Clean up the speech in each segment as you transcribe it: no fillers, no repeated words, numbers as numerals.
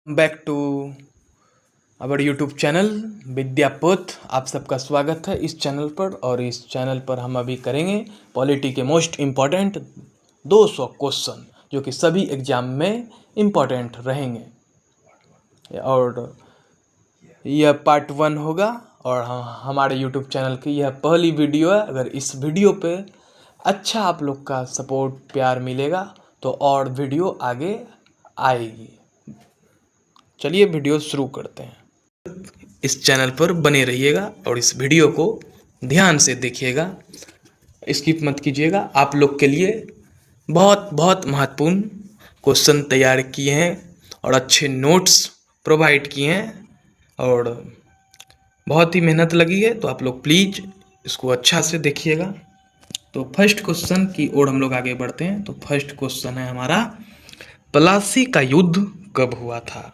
Back to our YouTube channel Vidyapath. आप सबका स्वागत है इस चैनल पर। और इस चैनल पर हम अभी करेंगे पॉलिटी के मोस्ट इम्पॉर्टेंट 200 क्वेश्चन जो कि सभी एग्जाम में इम्पॉर्टेंट रहेंगे। और यह पार्ट 1 होगा और हमारे यूट्यूब चैनल की यह पहली वीडियो है। अगर इस वीडियो पे अच्छा आप लोग का सपोर्ट प्यार मिलेगा तो और वीडियो आगे आएगी। चलिए वीडियो शुरू करते हैं। इस चैनल पर बने रहिएगा और इस वीडियो को ध्यान से देखिएगा, स्किप मत कीजिएगा। आप लोग के लिए बहुत बहुत महत्वपूर्ण क्वेश्चन तैयार किए हैं और अच्छे नोट्स प्रोवाइड किए हैं और बहुत ही मेहनत लगी है, तो आप लोग प्लीज़ इसको अच्छा से देखिएगा। तो फर्स्ट क्वेश्चन की ओर हम लोग आगे बढ़ते हैं। तो फर्स्ट क्वेश्चन है हमारा, प्लासी का युद्ध कब हुआ था?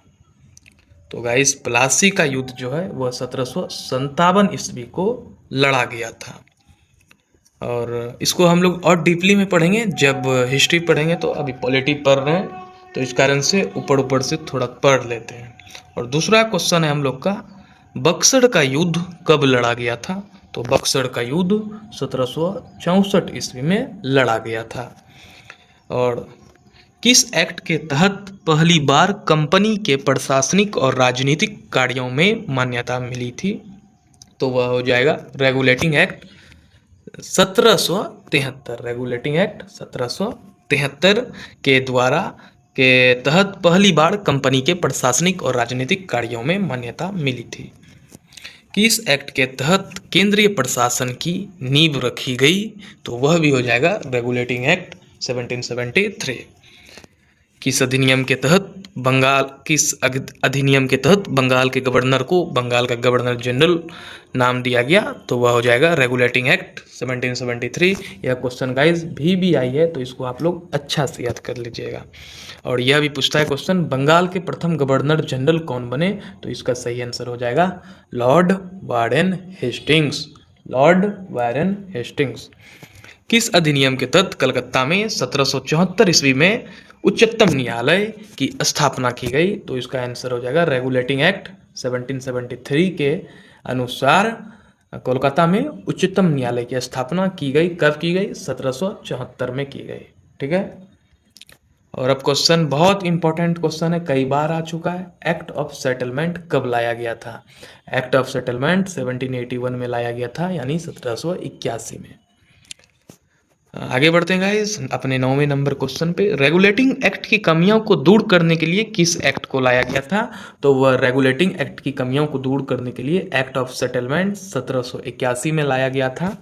तो गाइस, प्लासी का युद्ध जो है वह 1757 ईस्वी को लड़ा गया था। और इसको हम लोग और डीपली में पढ़ेंगे जब हिस्ट्री पढ़ेंगे। तो अभी पॉलिटी पढ़ रहे हैं तो इस कारण से ऊपर ऊपर से थोड़ा पढ़ लेते हैं। और दूसरा क्वेश्चन है हम लोग का, बक्सर का युद्ध कब लड़ा गया था? तो बक्सर का युद्ध 1764 ईस्वी में लड़ा गया था। और किस एक्ट के तहत पहली बार कंपनी के प्रशासनिक और राजनीतिक कार्यों में मान्यता मिली थी? तो वह हो जाएगा रेगुलेटिंग एक्ट 1773। रेगुलेटिंग एक्ट 1773 के द्वारा के तहत पहली बार कंपनी के प्रशासनिक और राजनीतिक कार्यों में मान्यता मिली थी। किस एक्ट के तहत केंद्रीय प्रशासन की नींव रखी गई? तो वह भी हो जाएगा रेगुलेटिंग एक्ट 1773। किस अधिनियम के तहत बंगाल के गवर्नर को बंगाल का गवर्नर जनरल नाम दिया गया? तो वह हो जाएगा रेगुलेटिंग एक्ट 1773। यह क्वेश्चन गाइज भी आई है, तो इसको आप लोग अच्छा से याद कर लीजिएगा। और यह भी पूछता है क्वेश्चन, बंगाल के प्रथम गवर्नर जनरल कौन बने? तो इसका सही आंसर हो जाएगा Lord Warren Hastings. Lord Warren Hastings. किस अधिनियम के तहत कलकत्ता में 1774 ईस्वी में उच्चतम न्यायालय की स्थापना की गई? तो इसका आंसर हो जाएगा रेगुलेटिंग एक्ट 1773 के अनुसार कोलकाता में उच्चतम न्यायालय की स्थापना की गई। कब की गई? 1774 में की गई। ठीक है। और अब क्वेश्चन बहुत इंपॉर्टेंट क्वेश्चन है, कई बार आ चुका है। एक्ट ऑफ सेटलमेंट कब लाया गया था? एक्ट ऑफ सेटलमेंट 1781 में लाया गया था, यानी 1781 में। आगे बढ़ते हैं गाइस अपने 9वें नंबर क्वेश्चन पे। रेगुलेटिंग एक्ट की कमियों को दूर करने के लिए किस एक्ट को लाया गया था? तो वह रेगुलेटिंग एक्ट की कमियों को दूर करने के लिए एक्ट ऑफ सेटलमेंट 1781 में लाया गया था।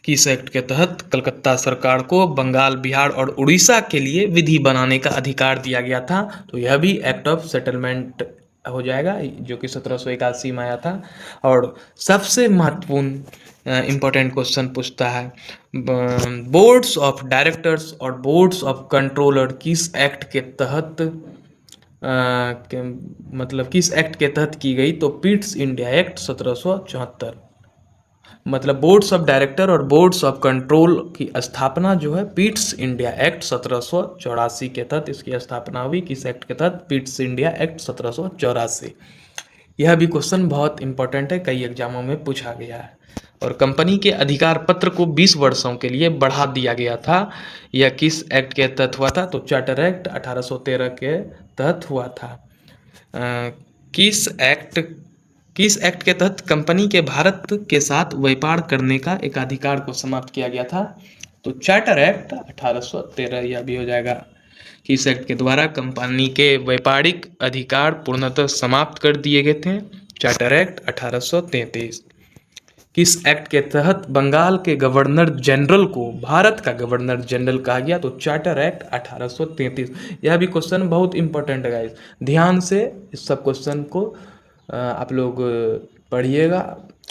किस एक्ट के तहत कलकत्ता सरकार को बंगाल, बिहार और उड़ीसा के लिए विधि बनाने का अधिकार दिया गया था? तो यह भी एक्ट ऑफ सेटलमेंट हो जाएगा, जो कि 1781 में आया था। और सबसे महत्वपूर्ण इम्पोर्टेंट क्वेश्चन पूछता है, बोर्ड्स ऑफ डायरेक्टर्स और बोर्ड्स ऑफ कंट्रोलर किस एक्ट के तहत किस एक्ट के तहत की गई? तो पिट्स इंडिया एक्ट 1774। मतलब बोर्ड्स ऑफ डायरेक्टर और बोर्ड्स ऑफ कंट्रोल की स्थापना जो है पिट्स इंडिया एक्ट 1784 के तहत इसकी स्थापना हुई। किस एक्ट के तहत? Pitt's India act 1784। यह भी क्वेश्चन बहुत इंपॉर्टेंट है, कई एग्जामों में पूछा गया है। और कंपनी के अधिकार पत्र को 20 वर्षों के लिए बढ़ा दिया गया था। यह किस एक्ट के तहत हुआ था? तो चार्टर एक्ट 1813 के तहत हुआ था। किस एक्ट के तहत कंपनी के भारत के साथ व्यापार करने का एक अधिकार को समाप्त किया गया था? तो चार्टर एक्ट 1813। यह भी हो जाएगा। किस एक्ट के द्वारा कंपनी के व्यापारिक अधिकार पूर्णतः समाप्त कर दिए गए थे? Charter act 1833। किस एक्ट के तहत बंगाल के गवर्नर जनरल को भारत का गवर्नर जनरल कहा गया? तो चार्टर एक्ट 1833। यह भी क्वेश्चन बहुत इंपॉर्टेंट है गाइस, ध्यान से इस सब क्वेश्चन को आप लोग पढ़िएगा।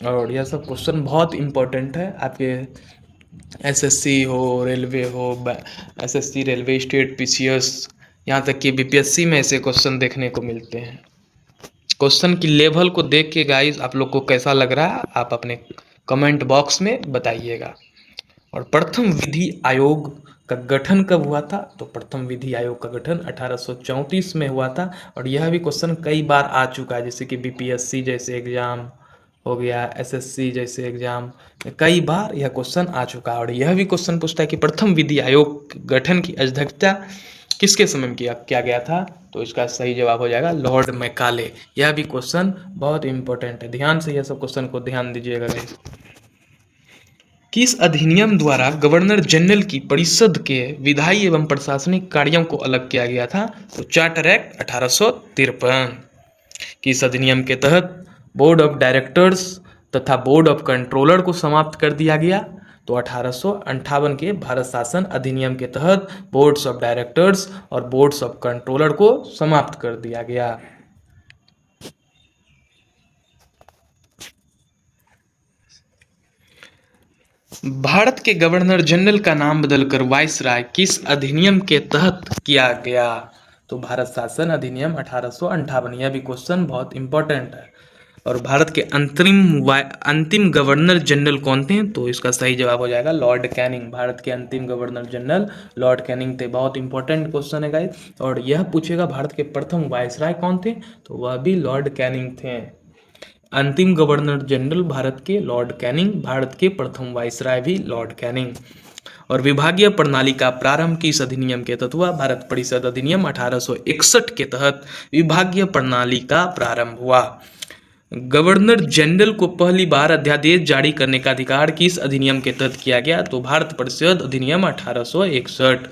और यह सब क्वेश्चन बहुत इंपॉर्टेंट है आपके एसएससी हो, रेलवे हो, एसएससी, रेलवे, स्टेट, पीसीएस, यहाँ तक कि बीपीएससी में ऐसे क्वेश्चन देखने को मिलते हैं। क्वेश्चन की लेवल को देख के गाइस आप लोग को कैसा लग रहा है आप अपने कमेंट बॉक्स में बताइएगा। और प्रथम विधि आयोग का गठन कब हुआ था? तो प्रथम विधि आयोग का गठन 1834 में हुआ था। और यह भी क्वेश्चन कई बार आ चुका है, जैसे कि बीपीएससी जैसे एग्जाम हो गया, एसएससी जैसे एग्जाम, कई बार यह क्वेश्चन आ चुका है। और यह भी क्वेश्चन पूछता है कि प्रथम विधि आयोग गठन की अध्यक्षता किसके समय में किया गया था? तो इसका सही जवाब हो जाएगा लॉर्ड मैकाले। यह भी क्वेश्चन बहुत इंपॉर्टेंट है, ध्यान से यह सब क्वेश्चन को ध्यान दीजिएगा गाइस। किस अधिनियम द्वारा गवर्नर जनरल की परिषद के विधायी एवं प्रशासनिक कार्यों को अलग किया गया था? तो चार्टर एक्ट 1853। किस अधिनियम के तहत बोर्ड ऑफ डायरेक्टर्स तथा बोर्ड ऑफ कंट्रोलर को समाप्त कर दिया गया? तो 1858 के भारत शासन अधिनियम के तहत बोर्ड्स ऑफ डायरेक्टर्स और बोर्ड्स ऑफ कंट्रोलर को समाप्त कर दिया गया। भारत के गवर्नर जनरल का नाम बदलकर वाइसराय किस अधिनियम के तहत किया गया? तो भारत शासन अधिनियम 1858। यह भी क्वेश्चन बहुत इंपॉर्टेंट है। और भारत के अंतिम गवर्नर जनरल कौन थे? तो इसका सही जवाब हो जाएगा लॉर्ड कैनिंग। भारत के अंतिम गवर्नर जनरल लॉर्ड कैनिंग थे। बहुत इंपॉर्टेंट क्वेश्चन है गाइस। और यह पूछेगा भारत के प्रथम वायसराय कौन थे? तो वह भी लॉर्ड कैनिंग थे। अंतिम गवर्नर जनरल भारत के लॉर्ड कैनिंग, भारत के प्रथम वायसराय भी लॉर्ड कैनिंग। और विभागीय प्रणाली का प्रारंभ किस अधिनियम के तहत हुआ? भारत परिषद अधिनियम 1861 के तहत विभागीय प्रणाली का प्रारंभ हुआ। गवर्नर जनरल को पहली बार अध्यादेश जारी करने का अधिकार किस अधिनियम के तहत किया गया? तो भारत परिषद अधिनियम 1861।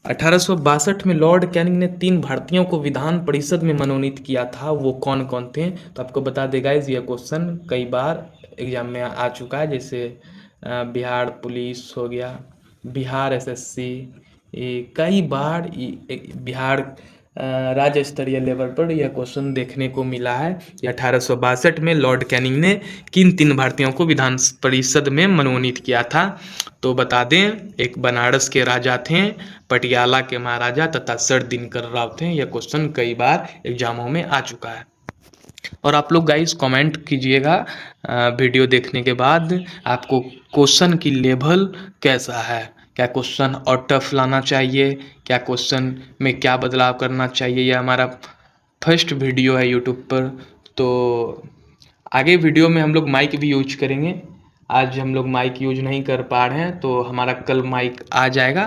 1862 में लॉर्ड कैनिंग ने 3 भारतीयों को विधान परिषद में मनोनीत किया था, वो कौन कौन थे? तो आपको बता देगा यह क्वेश्चन कई बार एग्जाम में आ चुका है, जैसे बिहार पुलिस हो गया, बिहार एसएससी, कई बार बिहार राज्य स्तरीय लेवल पर यह क्वेश्चन देखने को मिला है। 1862 में लॉर्ड कैनिंग ने किन 3 भारतीयों को विधान परिषद में मनोनीत किया था? तो बता दें, एक बनारस के राजा थे, पटियाला के महाराजा तथा सर दिनकर राव थे। यह क्वेश्चन कई बार एग्जामों में आ चुका है। और आप लोग गाइस कमेंट कीजिएगा वीडियो देखने के बाद आपको क्वेश्चन की लेवल कैसा है, क्या क्वेश्चन और टफ लाना चाहिए, क्या क्वेश्चन में क्या बदलाव करना चाहिए। यह हमारा फर्स्ट वीडियो है यूट्यूब पर, तो आगे वीडियो में हम लोग माइक भी यूज करेंगे। आज हम लोग माइक यूज नहीं कर पा रहे हैं, तो हमारा कल माइक आ जाएगा,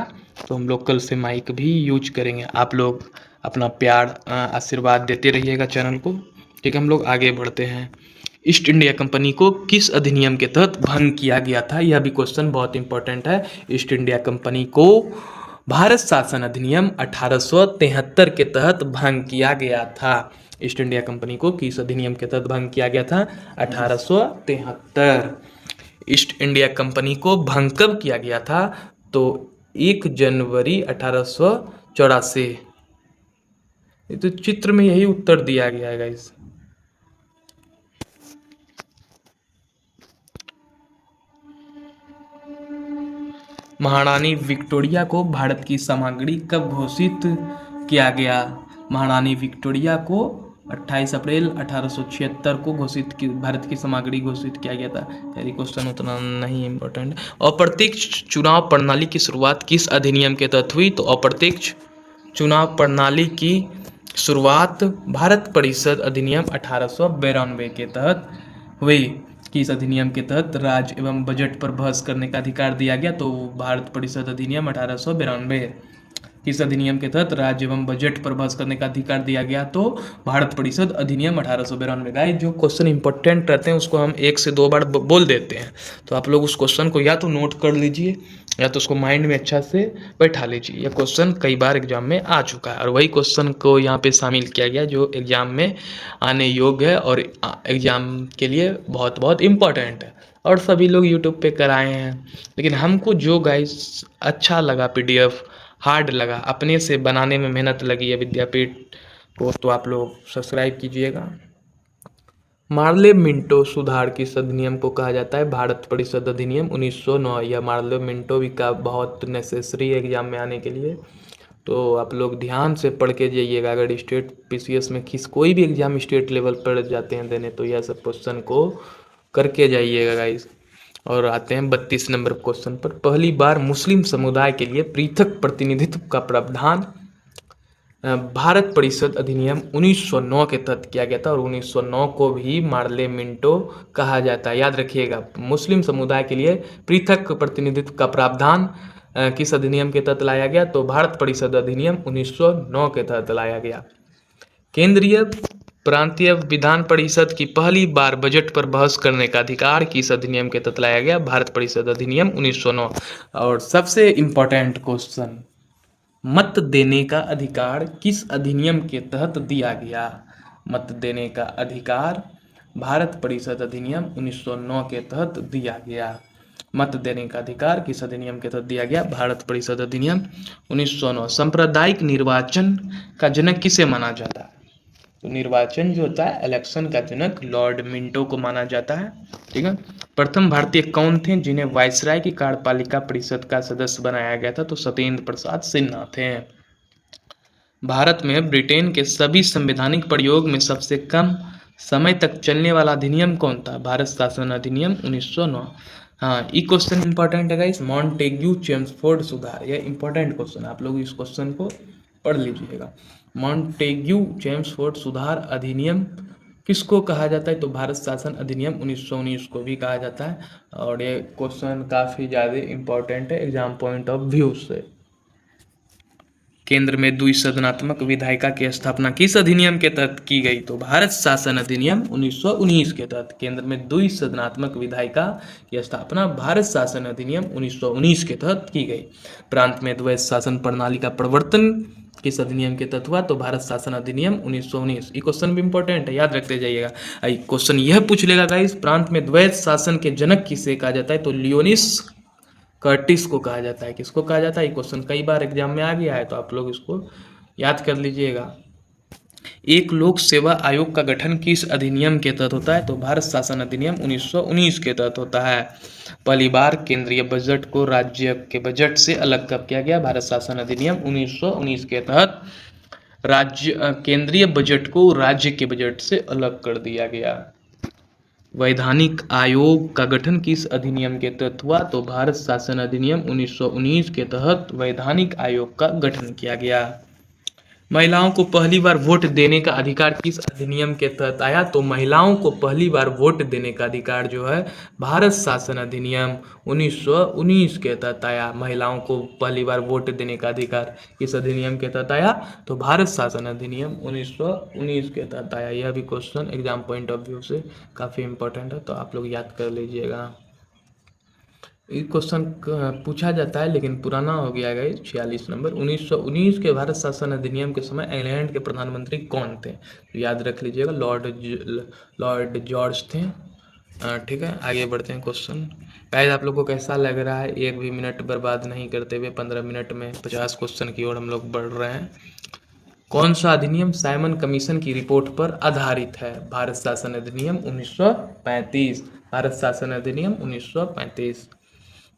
तो हम लोग कल से माइक भी यूज करेंगे। आप लोग अपना प्यार आशीर्वाद देते रहिएगा चैनल को। ठीक है, हम लोग आगे बढ़ते हैं। ईस्ट इंडिया कंपनी को किस अधिनियम के तहत भंग किया गया था? यह भी क्वेश्चन बहुत इंपॉर्टेंट है। ईस्ट इंडिया कंपनी को भारत शासन अधिनियम 1873 के तहत भंग किया गया था। ईस्ट इंडिया कंपनी को किस अधिनियम के तहत भंग किया गया था? 1873। ईस्ट इंडिया कंपनी को भंग कब किया गया था? तो 1 जनवरी 1884। तो चित्र में यही उत्तर दिया गया है गाइस। महारानी विक्टोरिया को भारत की सामग्री कब घोषित किया गया? महारानी विक्टोरिया को 28 अप्रैल 1876 को भारत की सामग्री घोषित किया गया था। यदि क्वेश्चन उतना नहीं इम्पोर्टेंट। अप्रत्यक्ष चुनाव प्रणाली की शुरुआत किस अधिनियम के तहत हुई? तो अप्रत्यक्ष चुनाव प्रणाली की शुरुआत भारत परिषद अधिनियम 1892 के तहत हुई। किस अधिनियम के तहत राज्य एवं बजट पर बहस करने का अधिकार दिया गया? तो भारत परिषद अधिनियम 1892। किस अधिनियम के तहत राज्य एवं बजट पर बहस करने का अधिकार दिया गया? तो भारत परिषद अधिनियम 1892। गाइस, जो क्वेश्चन इंपॉर्टेंट रहते हैं उसको हम 1 से 2 बार बोल देते हैं, तो आप लोग उस क्वेश्चन को या तो नोट कर लीजिए या तो उसको माइंड में अच्छा से बैठा लीजिए। यह क्वेश्चन कई बार एग्जाम में आ चुका है और वही क्वेश्चन को यहाँ पे शामिल किया गया जो एग्जाम में आने योग्य है और एग्जाम के लिए बहुत बहुत इम्पोर्टेंट है। और सभी लोग यूट्यूब पे कराए हैं, लेकिन हमको जो गाइस अच्छा लगा, पीडीएफ हार्ड लगा, अपने से बनाने में मेहनत लगी है विद्यापीठ को, तो आप लोग सब्सक्राइब कीजिएगा। मार्ले मिंटो सुधार किस अधिनियम को कहा जाता है? भारत परिषद अधिनियम 1909। यह मार्ले मिंटो भी का बहुत नेसेसरी है एग्जाम में आने के लिए, तो आप लोग ध्यान से पढ़ के जाइएगा। अगर स्टेट पीसीएस में कोई भी एग्जाम स्टेट लेवल पर जाते हैं देने, तो यह सब क्वेश्चन को करके जाइएगा गाइस। और आते हैं 32 नंबर क्वेश्चन पर। पहली बार मुस्लिम समुदाय के लिए पृथक प्रतिनिधित्व का प्रावधान भारत परिषद अधिनियम 1909 के तहत किया गया था, और 1909 को भी मार्ले मिंटो कहा जाता है। याद रखिएगा, मुस्लिम समुदाय के लिए पृथक प्रतिनिधित्व का प्रावधान किस अधिनियम के तहत लाया गया? तो भारत परिषद अधिनियम 1909 के तहत लाया गया। केंद्रीय प्रांतीय विधान परिषद की पहली बार बजट पर बहस करने का अधिकार किस अधिनियम के तहत लाया गया? भारत परिषद अधिनियम 1909। और सबसे इम्पोर्टेंट क्वेश्चन, मत देने का अधिकार किस अधिनियम के तहत दिया गया? मत देने का अधिकार भारत परिषद अधिनियम 1909 के तहत दिया गया। मत देने का अधिकार किस अधिनियम के तहत दिया गया? भारत परिषद अधिनियम 1909। सांप्रदायिक निर्वाचन का जनक किसे माना जाता है? तो निर्वाचन जो होता है, इलेक्शन का जनक लॉर्ड मिंटो को माना जाता है। ठीक है। प्रथम भारतीय कौन थे जिन्हें वायसराय की कार्यपालिका परिषद का सदस्य बनाया गया था? तो सत्येंद्र प्रसाद सिन्हा थे। भारत में ब्रिटेन के सभी संवैधानिक प्रयोग में सबसे कम समय तक चलने वाला अधिनियम कौन था? भारत शासन अधिनियम 1909। हाँ, ये क्वेश्चन इंपॉर्टेंट है गाइस, मॉन्टेग्यू चेम्सफोर्ड सुधार। यह इंपॉर्टेंट क्वेश्चन, आप लोग इस क्वेश्चन को पढ़ लीजिएगा। मॉन्टेग्यू चेम्सफोर्ड सुधार अधिनियम किसको कहा जाता है? तो भारत शासन अधिनियम 1919 को भी कहा जाता है। और ये क्वेश्चन काफ़ी ज़्यादा इंपॉर्टेंट है एग्जाम पॉइंट ऑफ व्यू से। केंद्र में द्विसदनात्मक विधायिका की स्थापना किस अधिनियम के तहत की गई? तो भारत शासन अधिनियम 1919 के तहत केंद्र में द्विसदनात्मक विधायिका की स्थापना भारत शासन अधिनियम 1919 के तहत की गई। प्रांत में द्वैत शासन प्रणाली का प्रवर्तन किस अधिनियम के तहत हुआ? तो भारत शासन अधिनियम 1919। ये क्वेश्चन भी इंपॉर्टेंट है, याद रखते जाइएगा। क्वेश्चन यह पूछ लेगा गाइस, प्रांत में द्वैत शासन के जनक किसे कहा जाता है? तो लियोनिस कर्टिस को कहा जाता है। किसको कहा जाता है? ये क्वेश्चन कई बार एग्जाम में आ गया है, तो आप लोग इसको याद कर लीजिएगा। एक लोक सेवा आयोग का गठन किस अधिनियम के तहत होता है? तो भारत शासन अधिनियम 1919 के तहत होता है। पहली बार केंद्रीय बजट को राज्य के बजट से अलग कब किया गया? भारत शासन अधिनियम 1919 के तहत केंद्रीय बजट को राज्य के बजट से अलग कर दिया गया। वैधानिक आयोग का गठन किस अधिनियम के तहत हुआ? तो भारत शासन अधिनियम 1919 के तहत वैधानिक आयोग का गठन किया गया। महिलाओं को पहली बार वोट देने का अधिकार किस अधिनियम के तहत आया? तो महिलाओं को पहली बार वोट देने का अधिकार जो है भारत शासन अधिनियम 1919 के तहत आया। महिलाओं को पहली बार वोट देने का अधिकार किस अधिनियम के तहत आया? तो भारत शासन अधिनियम 1919 के तहत आया। यह भी question exam point of view से काफ़ी इंपॉर्टेंट है, तो आप लोग याद कर लीजिएगा। ये क्वेश्चन पूछा जाता है लेकिन पुराना हो गया है। 46 नंबर, 1919 के भारत शासन अधिनियम के समय इंग्लैंड के प्रधानमंत्री कौन थे? तो याद रख लीजिएगा, लॉर्ड जॉर्ज थे। ठीक है, आगे बढ़ते हैं क्वेश्चन। गाइस, आप लोग को कैसा लग रहा है? एक भी मिनट बर्बाद नहीं करते हुए 15 मिनट में 50 क्वेश्चन की ओर हम लोग बढ़ रहे हैं। कौन सा अधिनियम साइमन कमीशन की रिपोर्ट पर आधारित है? भारत शासन अधिनियम 1935। भारत शासन अधिनियम 1935।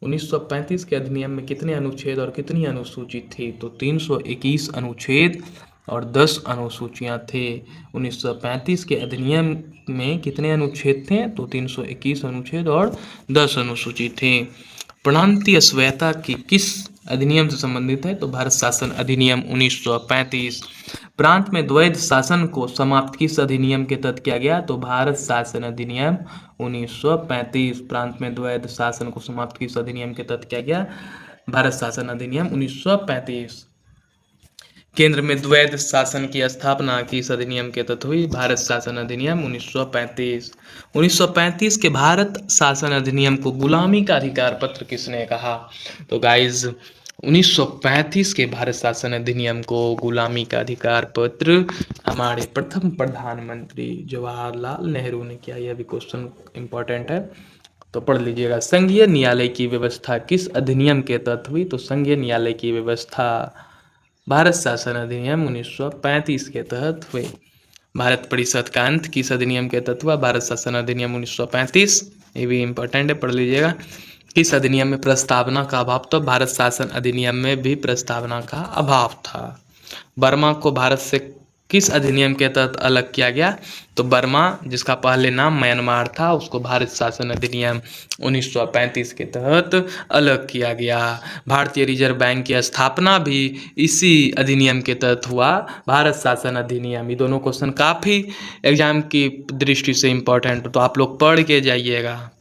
1935 के अधिनियम में कितने अनुच्छेद और कितनी अनुसूची थी? तो 321 अनुच्छेद और 10 अनुसूचियां थे। 1935 के अधिनियम में कितने अनुच्छेद थे? तो 321 अनुच्छेद और 10 अनुसूची थे। प्रांतीय स्वायत्तता की किस अधिनियम से संबंधित है? तो भारत शासन अधिनियम 1935। प्रांत में द्वैध शासन को समाप्त किस अधिनियम के तहत किया गया? तो भारत शासन अधिनियम 1935। प्रांत में द्वैध शासन को समाप्त किस अधिनियम के तहत किया गया? भारत शासन अधिनियम 1935। केंद्र में द्वैध शासन की स्थापना किस अधिनियम के तहत हुई? भारत शासन अधिनियम 1935। 1935 के भारत शासन अधिनियम को गुलामी का अधिकार पत्र किसने कहा? तो गाइज, 1935 के भारत शासन अधिनियम को गुलामी का अधिकार पत्र हमारे प्रथम प्रधानमंत्री जवाहरलाल नेहरू ने किया। यह भी क्वेश्चन इंपॉर्टेंट है, तो पढ़ लीजिएगा। संघीय न्यायालय की व्यवस्था किस अधिनियम के तहत हुई? तो संघीय न्यायालय की व्यवस्था भारत शासन अधिनियम 1935 के तहत हुए। भारत परिषद का अंत किस अधिनियम के तहत हुआ? भारत शासन अधिनियम 1935। ये भी इंपॉर्टेंट है, पढ़ लीजिएगा। किस अधिनियम में प्रस्तावना का अभाव था? भारत शासन अधिनियम में भी प्रस्तावना का अभाव था। बर्मा को भारत से किस अधिनियम के तहत अलग किया गया? तो बर्मा, जिसका पहले नाम म्यांमार था, उसको भारत शासन अधिनियम 1935 के तहत अलग किया गया। भारतीय रिजर्व बैंक की स्थापना भी इसी अधिनियम के तहत हुआ, भारत शासन अधिनियम। ये दोनों क्वेश्चन काफ़ी एग्जाम की दृष्टि से इम्पोर्टेंट, तो आप लोग पढ़ के जाइएगा।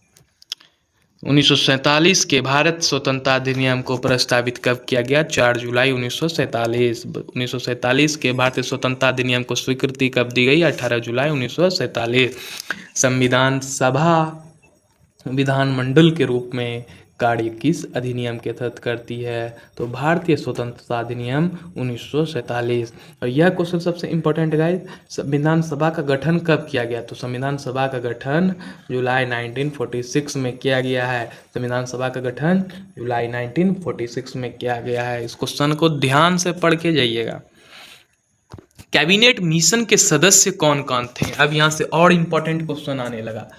1947 के भारत स्वतंत्रता अधिनियम को प्रस्तावित कब किया गया? 4 जुलाई 1947। 1947 के भारतीय स्वतंत्रता अधिनियम को स्वीकृति कब दी गई? 18 जुलाई 1947। संविधान सभा विधानमंडल के रूप में कार्य किस अधिनियम के तहत करती है? तो भारतीय स्वतंत्रता अधिनियम 1947। और यह क्वेश्चन सबसे इम्पोर्टेंट गाइस, संविधान सभा का गठन कब किया गया? तो संविधान सभा का गठन जुलाई 1946 में किया गया है। संविधान सभा का गठन जुलाई 1946 में किया गया है। इस क्वेश्चन को ध्यान से पढ़ के जाइएगा। कैबिनेट मिशन के सदस्य कौन कौन थे? अब यहाँ से और इम्पोर्टेंट क्वेश्चन आने लगा।